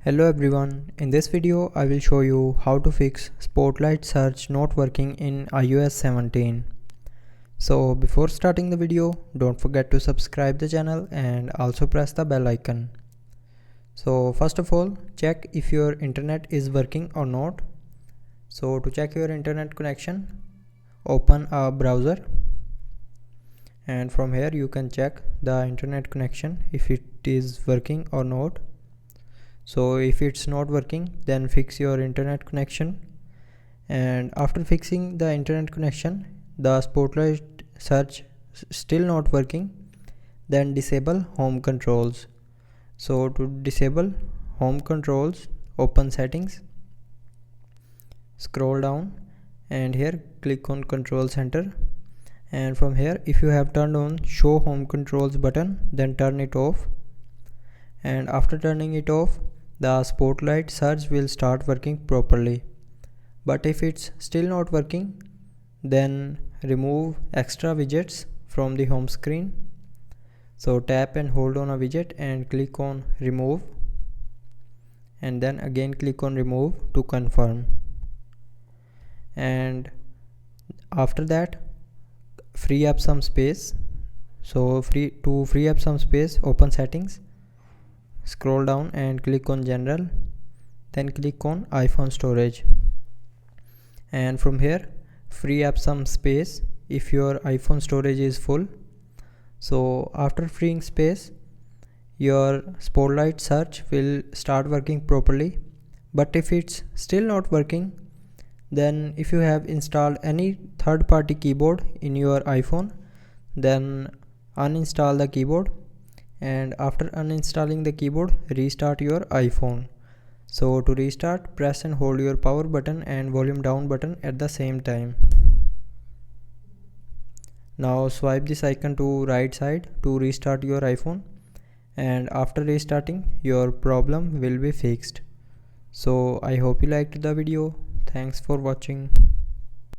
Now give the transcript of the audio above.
Hello everyone, in this video I will show you how to fix Spotlight search not working in iOS 17. So before starting the video, don't forget to subscribe the channel and also press the bell icon. So first of all, check if your internet is working or not. So to check your internet connection, open a browser and from here you can check the internet connection if it is working or not. So if it's not working, then fix your internet connection, and after fixing the internet connection, the Spotlight search still not working, then disable home controls. So to disable home controls, open settings, scroll down and here click on control center, and from here if you have turned on show home controls button, then turn it off, and after turning it off, the Spotlight search will start working properly. But if it's still not working, then remove extra widgets from the home screen. So tap and hold on a widget and click on remove, and then again click on remove to confirm. And after that, free up some space. So to free up some space, open settings, scroll down and click on general, then click on iPhone storage, and from here free up some space if your iPhone storage is full. So after freeing space, your Spotlight search will start working properly. But if it's still not working, then if you have installed any third-party keyboard in your iPhone, then uninstall the keyboard, and after uninstalling the keyboard, restart your iPhone. So to restart, press and hold your power button and volume down button at the same time. Now swipe this icon to right side to restart your iPhone, and after restarting, your problem will be fixed. So I hope you liked the video. Thanks for watching.